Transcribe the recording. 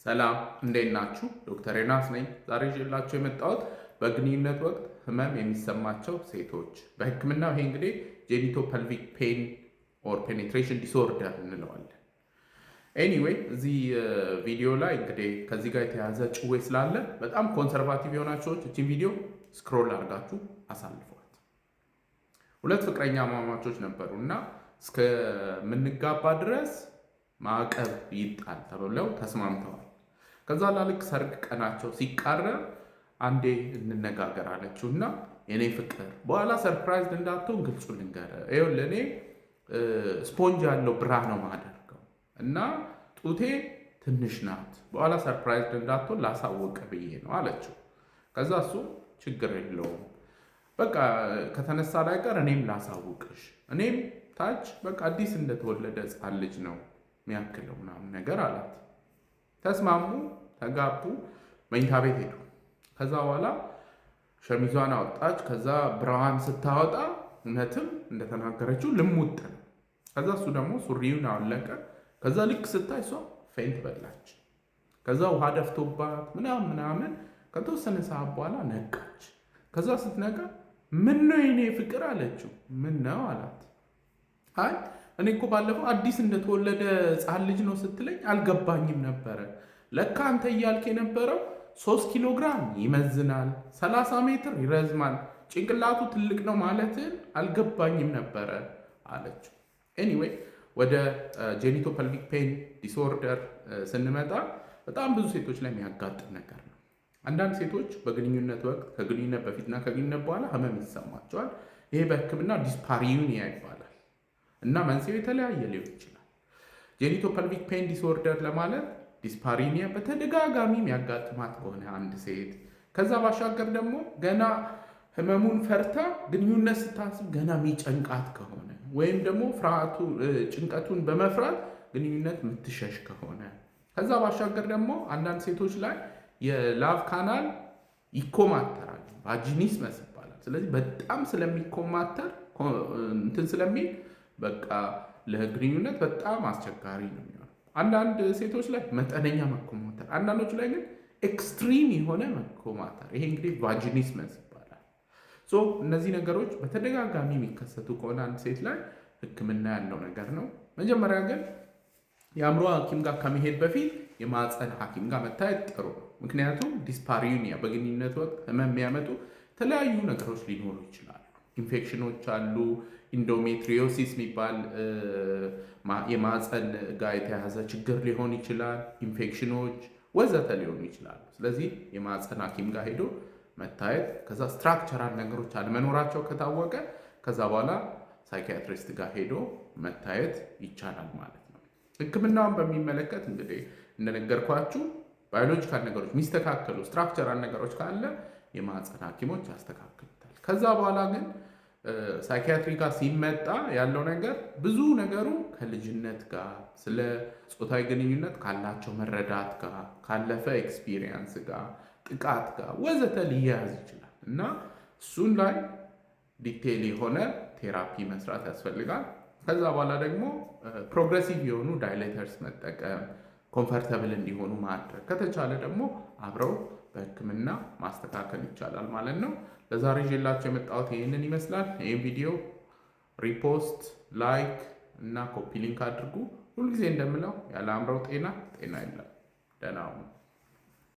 ሰላም እንዴት ናችሁ? ዶክተር ዮናስ ነኝ። ዛሬ ይዤላችሁ የመጣሁት በግንኙነት ወቅት ህመም የሚሰማቸው ሴቶች በህክምናው ይሄ እንግዲህ ጄኒቶ ፐልቪክ ፔን ኦር ፔኔትሬሽን ዲስኦርደር እንለዋለን። ኤኒዌይ እዚህ ቪዲዮ ላይ እንግዲህ ከዚህ ጋር የተያዘ ጭዌ ስላለ በጣም ኮንሰርቫቲቭ የሆናችሁ ሰዎች እቺን ቪዲዮ ስክሮል አድርጋችሁ አሳልፏት። ሁለት ፍቅረኛ ማማቾች ነበሩ እና እስከምንጋባ ድረስ ማዕቀብ ይጣል ተብለው ተስማምተዋል። ከዛ ላልክ ሰርግ ቀናቸው ሲቃረብ አንዴ እንነጋገር አለችው እና የኔ ፍቅር በኋላ ሰርፕራይዝ እንዳትሆን ግልጹ ልንገርህ፣ ይኸውልህ እኔ ስፖንጅ ያለው ብራ ነው ማደርገው እና ጡቴ ትንሽ ናት፣ በኋላ ሰርፕራይዝ እንዳትሆን ላሳወቀ ብዬ ነው አለችው። ከዛ እሱ ችግር የለውም በቃ ከተነሳ ላይ ቀር እኔም ላሳውቅሽ፣ እኔም ታች በቃ አዲስ እንደተወለደ ሕፃን ልጅ ነው የሚያክለው ምናምን ነገር አላት። ተስማሙ፣ ተጋቡ፣ መኝታ ቤት ሄዱ። ከዛ በኋላ ሸሚዟን አወጣች። ከዛ ብራዋን ስታወጣ እውነትም እንደተናገረችው ልሙጥ ነው። ከዛ እሱ ደግሞ ሱሪውን አወለቀ። ከዛ ልክ ስታይ እሷ ፌንት በላች። ከዛ ውሃ ደፍቶባት ምናምን ከተወሰነ ሰዓት በኋላ ነቃች። ከዛ ስትነቃ ምን ነው የኔ ፍቅር አለችው። ምን ነው አላት። አይ እኔ እኮ ባለፈው አዲስ እንደተወለደ ሕፃን ልጅ ነው ስትለኝ አልገባኝም ነበረ። ለካ አንተ እያልክ የነበረው 3 ኪሎ ግራም ይመዝናል፣ 30 ሜትር ይረዝማል፣ ጭንቅላቱ ትልቅ ነው ማለትን አልገባኝም ነበረ አለችው። ኤኒዌይ ወደ ጄኒቶ ፐልቪክ ፔን ዲስኦርደር ስንመጣ በጣም ብዙ ሴቶች ላይ የሚያጋጥም ነገር ነው። አንዳንድ ሴቶች በግንኙነት ወቅት ከግንኙነት በፊትና ከግንኙነት በኋላ ህመም ይሰማቸዋል። ይሄ በህክምና ዲስፓሪዩኒያ ይባላል እና መንስኤው የተለያየ ሊሆን ይችላል። ጄኒቶ ፐልቪክ ፔን ዲስኦርደር ለማለት ዲስፓሪኒያ በተደጋጋሚ የሚያጋጥማት ከሆነ አንድ ሴት፣ ከዛ ባሻገር ደግሞ ገና ህመሙን ፈርታ ግንኙነት ስታስብ ገና የሚጨንቃት ከሆነ ወይም ደግሞ ጭንቀቱን በመፍራት ግንኙነት የምትሸሽ ከሆነ፣ ከዛ ባሻገር ደግሞ አንዳንድ ሴቶች ላይ የላቭ ካናል ይኮማተራል፣ ቫጂኒስመስ ይባላል። ስለዚህ በጣም ስለሚኮማተር እንትን ስለሚል በቃ ለግንኙነት በጣም አስቸጋሪ ነው የሚሆነው። አንዳንድ ሴቶች ላይ መጠነኛ መኮማተር፣ አንዳንዶች ላይ ግን ኤክስትሪም የሆነ መኮማተር፣ ይሄ እንግዲህ ቫጂኒስመስ ይባላል። እነዚህ ነገሮች በተደጋጋሚ የሚከሰቱ ከሆነ አንድ ሴት ላይ ህክምና ያለው ነገር ነው። መጀመሪያ ግን የአእምሮ ሐኪም ጋር ከመሄድ በፊት የማህፀን ሐኪም ጋር መታየት ጥሩ ነው። ምክንያቱም ዲስፓሪዩኒያ በግንኙነት ወቅት ህመም የሚያመጡ የተለያዩ ነገሮች ሊኖሩ ይችላሉ። ኢንፌክሽኖች አሉ። ኢንዶሜትሪዮሲስ የሚባል የማህፀን ጋር የተያዘ ችግር ሊሆን ይችላል። ኢንፌክሽኖች ወዘተ ሊሆኑ ይችላሉ። ስለዚህ የማህፀን ሐኪም ጋር ሄዶ መታየት፣ ከዛ ስትራክቸራል ነገሮች አለመኖራቸው ከታወቀ ከዛ በኋላ ሳይኪያትሪስት ጋር ሄዶ መታየት ይቻላል ማለት ነው። ህክምናውን በሚመለከት እንግዲህ እንደነገርኳችሁ ባዮሎጂካል ነገሮች የሚስተካከሉ ስትራክቸራል ነገሮች ካለ የማህፀን ሐኪሞች ያስተካክሉታል። ከዛ በኋላ ግን ሳይኪያትሪ ጋር ሲመጣ ያለው ነገር ብዙ ነገሩ ከልጅነት ጋር ስለ ጾታዊ ግንኙነት ካላቸው መረዳት ጋር ካለፈ ኤክስፒሪየንስ ጋር ጥቃት ጋር ወዘተ ሊያያዝ ይችላል እና እሱን ላይ ዲቴይል የሆነ ቴራፒ መስራት ያስፈልጋል። ከዛ በኋላ ደግሞ ፕሮግሬሲቭ የሆኑ ዳይሌተርስ መጠቀም፣ ኮምፈርተብል እንዲሆኑ ማድረግ ከተቻለ ደግሞ አብረው በህክምና ማስተካከል ይቻላል ማለት ነው። ለዛሬ ይዤላችሁ የመጣሁት ይህንን ይመስላል። ይህን ቪዲዮ ሪፖስት፣ ላይክ እና ኮፒ ሊንክ አድርጉ። ሁልጊዜ እንደምለው ያለ አእምሮ ጤና የለም። ደህና ሁኑ።